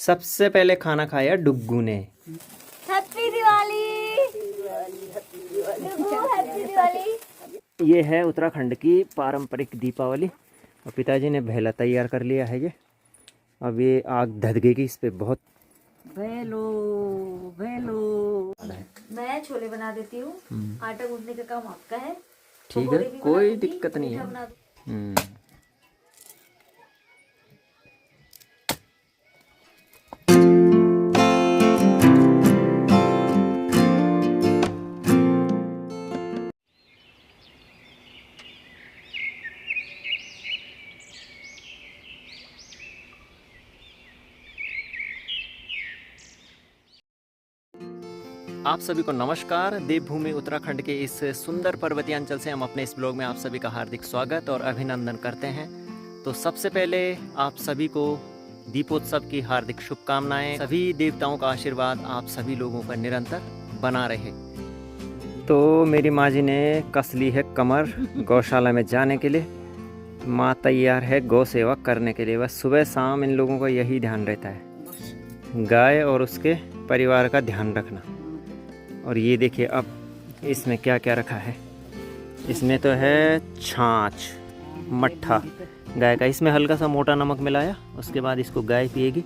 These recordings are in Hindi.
सबसे पहले खाना खाया डुग्गू ने। हैप्पी दिवाली। हैप्पी दिवाली। ये है उत्तराखंड की पारंपरिक दीपावली और पिताजी ने भेला तैयार कर लिया है ये। अब ये आग धधकेगी इस पे बहुत। भेलो भेलो। मैं छोले बना देती हूँ, आटा गूंदने का काम आपका है। ठीक है, कोई दिक्कत नहीं है। आप सभी को नमस्कार। देवभूमि उत्तराखंड के इस सुंदर पर्वतीय अंचल से हम अपने इस ब्लॉग में आप सभी का हार्दिक स्वागत और अभिनंदन करते हैं। तो सबसे पहले आप सभी को दीपोत्सव की हार्दिक शुभकामनाएं। सभी देवताओं का आशीर्वाद आप सभी लोगों पर निरंतर बना रहे। तो मेरी माँ जी ने कस ली है कमर गौशाला में जाने के लिए। माँ तैयार है गौ सेवा करने के लिए। बस सुबह शाम इन लोगों का यही ध्यान रहता है, गाय और उसके परिवार का ध्यान रखना। और ये देखिए अब इसमें क्या क्या रखा है। इसमें तो है छाछ, मट्ठा गाय का। इसमें हल्का सा मोटा नमक मिलाया, उसके बाद इसको गाय पिएगी।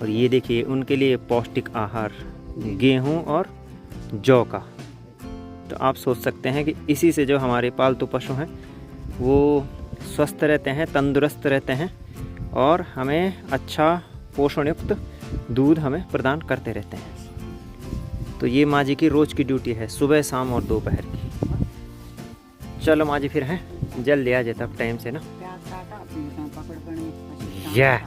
और ये देखिए उनके लिए पौष्टिक आहार गेहूं और जौ का। तो आप सोच सकते हैं कि इसी से जो हमारे पालतू पशु हैं वो स्वस्थ रहते हैं, तंदुरुस्त रहते हैं और हमें अच्छा पोषण युक्त दूध हमें प्रदान करते रहते हैं। तो ये माँ जी की रोज़ की ड्यूटी है, सुबह शाम और दोपहर की। चलो माँ जी फिर हैं जल्दी आ जाता टाइम से ना। यह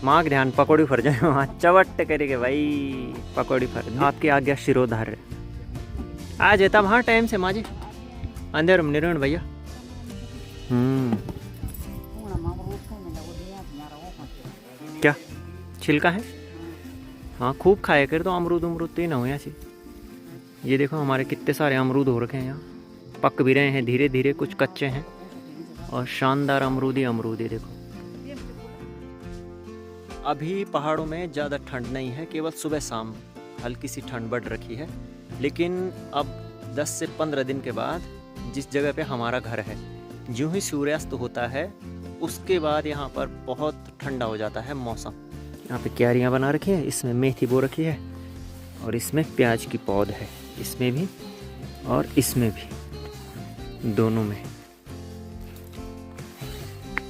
माँ के ध्यान पकौड़ी फर जाए, वहाँ चवट करेंगे भाई पकौड़ी फर। आपकी आज्ञा शिरोधार्य। आ जाता हाँ टाइम से माँ जी। अंधेर में निर्वण भैया। क्या छिलका है? हाँ खूब खाया कर। तो अमरूद अमरूद तो ही ना हो यहाँ से। ये देखो हमारे कितने सारे अमरूद हो रखे हैं यहाँ, पक भी रहे हैं धीरे धीरे, कुछ कच्चे हैं और शानदार अमरूद ही अमरूद है। देखो अभी पहाड़ों में ज़्यादा ठंड नहीं है, केवल सुबह शाम हल्की सी ठंड बढ़ रखी है। लेकिन अब 10 से 15 दिन के बाद जिस जगह पे हमारा घर है, यूँ ही सूर्यास्त होता है उसके बाद यहाँ पर बहुत ठंडा हो जाता है मौसम। यहाँ पे क्यारियाँ बना रखी है, इसमें मेथी बो रखी है और इसमें प्याज की पौध है, इसमें भी और इसमें भी, दोनों में।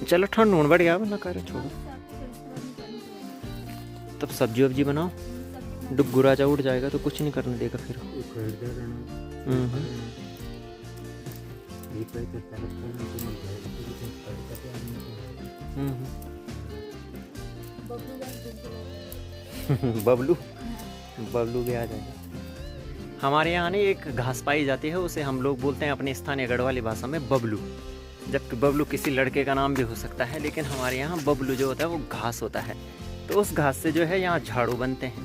चलो ठंड बढ़ गया ना करे छोड़ो। तब सब्जी वब्जी बनाओ, डुग्गू राजा उठ जाएगा तो कुछ नहीं करने देगा फिर। बबलू बबलू भी आ जाएगा। हमारे यहाँ ने एक घास पाई जाती है, उसे हम लोग बोलते हैं अपने स्थानीय गढ़वाली भाषा में बबलू। जबकि बबलू किसी लड़के का नाम भी हो सकता है, लेकिन हमारे यहाँ बबलू जो होता है वो घास होता है। तो उस घास से जो है यहाँ झाड़ू बनते हैं।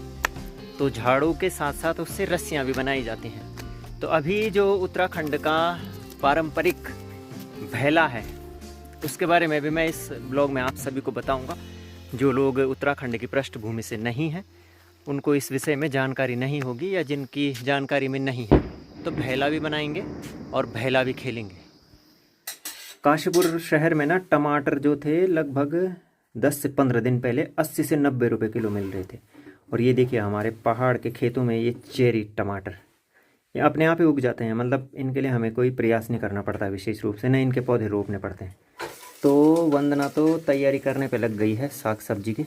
तो झाड़ू के साथ साथ उससे रस्सियाँ भी बनाई जाती हैं। तो अभी जो उत्तराखंड का पारंपरिक भेला है उसके बारे में भी मैं इस ब्लॉग में आप सभी को बताऊँगा। जो लोग उत्तराखंड की पृष्ठभूमि से नहीं हैं उनको इस विषय में जानकारी नहीं होगी, या जिनकी जानकारी में नहीं है तो भेला भी बनाएंगे और भेला भी खेलेंगे। काशीपुर शहर में ना टमाटर जो थे लगभग 10 से 15 दिन पहले 80 से 90 रुपए किलो मिल रहे थे। और ये देखिए हमारे पहाड़ के खेतों में ये चेरी टमाटर ये अपने आप ही उग जाते हैं। मतलब इनके लिए हमें कोई प्रयास नहीं करना पड़ता विशेष रूप से, न इनके पौधे रोपने पड़ते हैं। तो वंदना तो तैयारी करने पे लग गई है साग सब्जी की,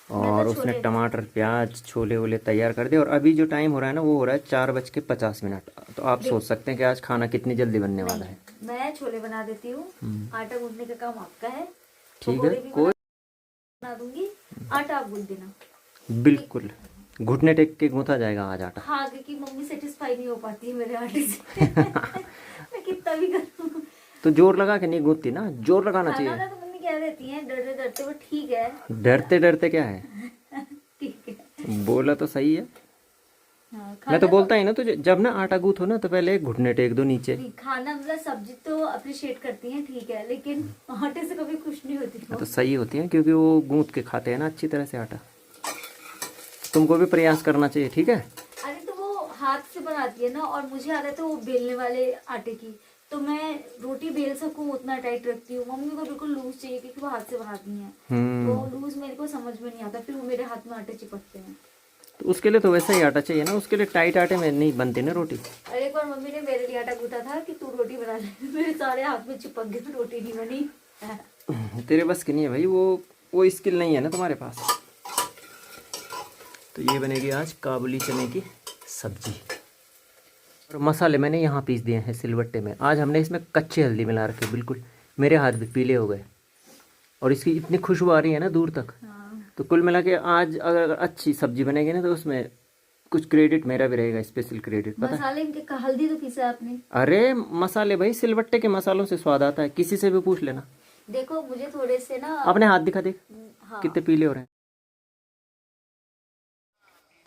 और उसने टमाटर प्याज छोले वोले तैयार कर दिए। और अभी जो टाइम हो रहा है ना वो हो रहा है 4:50। तो आप सोच सकते हैं कि आज खाना कितनी जल्दी बनने वाला है। मैं छोले बना देती हूँ, आटा गूंदने का काम आपका है। ठीक है, कोई बना दूंगी, आटा आप गूंद देना। बिल्कुल घुटने टेक के गूंथा जाएगा आज आटा। हाँ क्योंकि मम्मी सेटिस्फाई नहीं हो पाती है मेरे आटे से। मैं कितना भी करूँ तो जोर लगा के नहीं गूंथती ना, जोर लगाना चाहिए। तो मम्मी कह देती है डरते डरते, वो ठीक है। डरते डरते क्या है, ठीक है बोला तो सही है। हाँ, मैं तो बोलता ही ना, तो जब ना आटा गूंथो ना तो पहले घुटने टेक दो नीचे। खाना मतलब सब्जी तो अप्रिशिएट करती हैं ठीक है, लेकिन आटे से कभी खुश नहीं होती। तो सही होती है क्योंकि वो गूंथ के खाते हैं ना अच्छी तरह से आटा। तुमको भी प्रयास करना चाहिए, ठीक है। अरे तो वो हाथ से बनाती है ना, और मुझे आदत है वो बेलने वाले आटे की, तो मैं रोटी बेल सकूं उतना टाइट रखती हूँ। मम्मी को बिल्कुल लूज चाहिए क्योंकि वो हाथ से बनाती हैं, तो लूज मेरे को समझ में नहीं आता, फिर वो मेरे हाथ में आटे चिपकते हैं। तो उसके लिए तो वैसा ही आटा चाहिए ना, उसके लिए टाइट आटे में नहीं बनती ना रोटी। अरे एक बार मम्मी ने मेरे लिए आटा गूंथा था कि तू रोटी बना ले, मेरे सारे हाथ में चिपक गए, तो रोटी नहीं बनी। तेरे बस की नहीं है भाई, वो स्किल नहीं है ना तुम्हारे पास। तो ये बनेगी आज काबुली चने की सब्जी। और मसाले मैंने यहाँ पीस दिए हैं सिलबट्टे में। आज हमने इसमें कच्ची हल्दी मिला रखी, बिल्कुल मेरे हाथ भी पीले हो गए, और इसकी इतनी खुशबू आ रही है ना दूर तक। तो कुल मिला के आज अगर अच्छी सब्जी बनेगी ना, तो उसमें कुछ क्रेडिट मेरा भी रहेगा, स्पेशल क्रेडिट। पता मसाले इनके हल्दी तो पीसा आपने? अरे मसाले भाई, सिलबट्टे के मसालों से स्वाद आता है, किसी से भी पूछ लेना। देखो मुझे थोड़े से ना, अपने हाथ दिखा देख, हाँ। कितने पीले हो रहे हैं।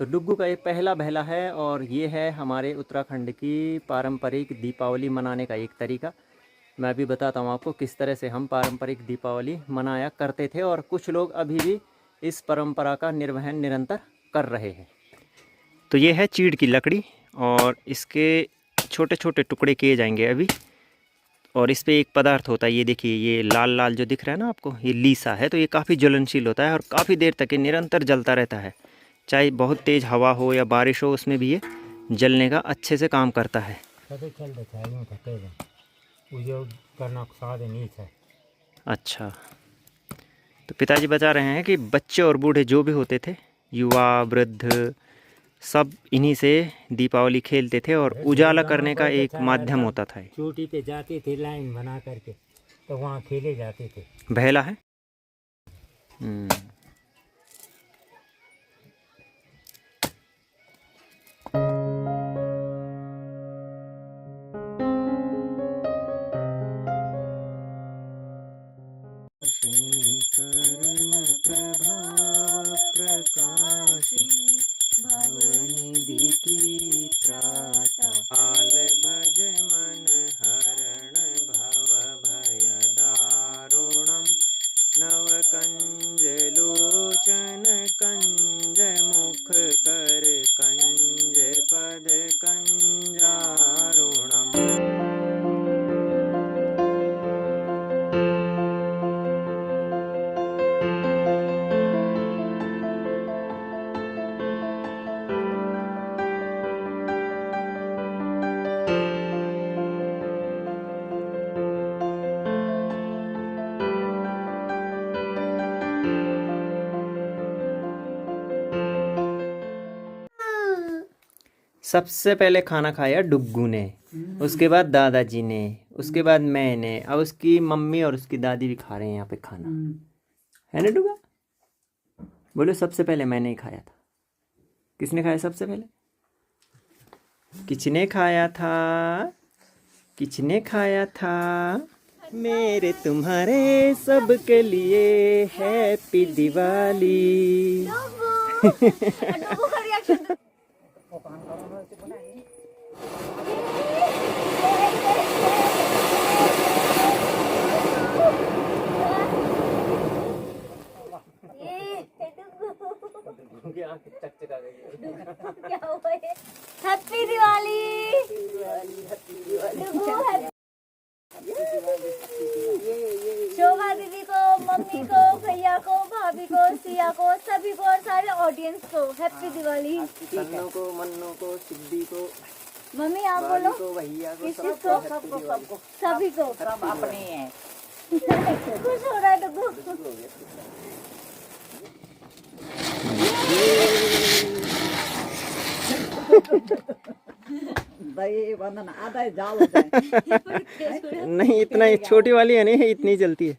तो डुग्गू का ये पहला बहला है, और ये है हमारे उत्तराखंड की पारंपरिक दीपावली मनाने का एक तरीका। मैं अभी बताता हूँ आपको किस तरह से हम पारंपरिक दीपावली मनाया करते थे, और कुछ लोग अभी भी इस परंपरा का निर्वहन निरंतर कर रहे हैं। तो ये है चीड़ की लकड़ी, और इसके छोटे छोटे टुकड़े किए जाएंगे अभी। और इस पे एक पदार्थ होता है, ये देखिए, ये लाल लाल जो दिख रहा है ना आपको, ये लीसा है। तो ये काफ़ी ज्वलनशील होता है, और काफ़ी देर तक ये निरंतर जलता रहता है, चाहे बहुत तेज़ हवा हो या बारिश हो, उसमें भी ये जलने का अच्छे से काम करता है। अच्छा, तो पिताजी बता रहे हैं कि बच्चे और बूढ़े जो भी होते थे, युवा वृद्ध, सब इन्हीं से दीपावली खेलते थे, और उजाला करने का एक माध्यम होता था। चोटी पे जाते थे लाइन बना करके, तो वहाँ खेले जाते थे। बहला है। नवकंजलोचन कंज मुख कर कंज पद कंजारुणम। सबसे पहले खाना खाया डुग्गू ने, उसके बाद दादाजी ने, उसके बाद मैंने, अब उसकी मम्मी और उसकी दादी भी खा रहे हैं यहाँ पे खाना, है ना डुग्गा? बोलो, सबसे पहले मैंने ही खाया था। किसने खाया सबसे पहले? किसने खाया था? किसने खाया था? मेरे तुम्हारे सबके लिए हैप्पी दिवाली। क्या हुआ है? हैप्पी दिवाली। शोभा दीदी को, मम्मी को, भैया को, भाभी को, सिया को, सभी को और सारे ऑडियंस को हैप्पी दिवाली। सन्नों को, मन्नों को, सिद्धि को, मम्मी आप बोलो, को, भैया को, सबको, सभी को, सब अपने हैं। खुश हो रहा है डुग्गू। आधा जाल होता है। नहीं, इतना ही छोटी वाली है, नहीं इतनी जलती है,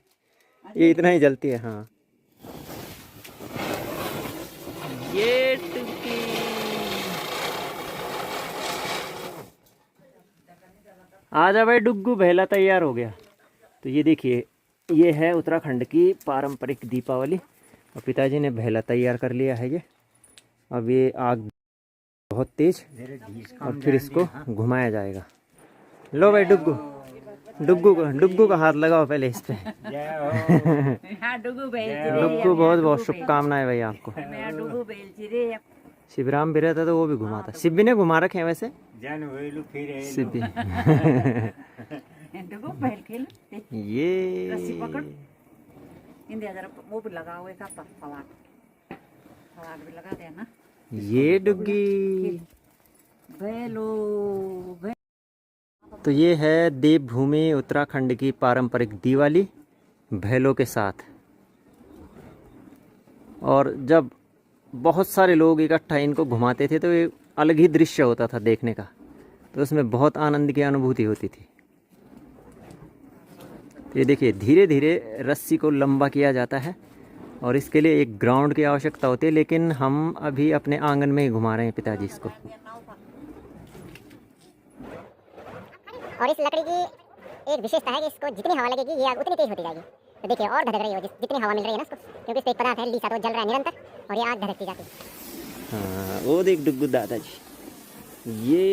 ये इतना ही जलती है। हाँ, ये टुकी। आजा भाई डुग्गू, बहला तैयार हो गया। तो ये देखिए, ये है उत्तराखंड की पारंपरिक दीपावली, और पिताजी ने बहला तैयार कर लिया है। ये अब ये आग बहुत तेज, और फिर इसको घुमाया जाएगा। लो भाई डुग्गू, डुग्गू का हाथ लगाओ पहले इस पे। हाँ, डुगू बेल डुग्गू, बहुत बहुत शुभकामनाएं भाई आपको। डुगू बेल शिवराम भी रहता तो वो भी घुमाता। शिब्बी ने घुमा रखे हैं वैसे। जन वेलू फिर शिब्बी देखो बैल खेल ये रस्सी पकड़ इंडिया जरा वो भी लगा हुआ है फलाट भी लगा दे ना। ये डुग्गी। बैलो तो ये है देवभूमि उत्तराखंड की पारंपरिक दिवाली बैलों के साथ। और जब बहुत सारे लोग इकट्ठा इनको घुमाते थे तो ये अलग ही दृश्य होता था देखने का, तो उसमें बहुत आनंद की अनुभूति होती थी। तो ये देखिए धीरे धीरे रस्सी को लंबा किया जाता है और इसके लिए एक ग्राउंड की आवश्यकता होती है, लेकिन हम अभी अपने आंगन में ही घुमा रहे हैं पिताजी इसको। और इस लकड़ी की एक विशेषता है कि इसको जितनी हवा लगेगी ये आग उतनी तेज होती जाएगी। तो देखिए और धधक रही हो जितनी हवा मिल रही है ना इसको, क्योंकि इस पे एक पदार्थ है लीसा, तो जल रहा है निरंतर और ये आग धधकती जाती है। हाँ वो देख डुग्गू दादाजी ये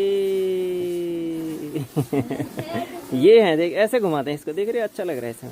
ये है देख, ऐसे घुमाते हैं इसको, देख रहे अच्छा लग रहा है इसमें।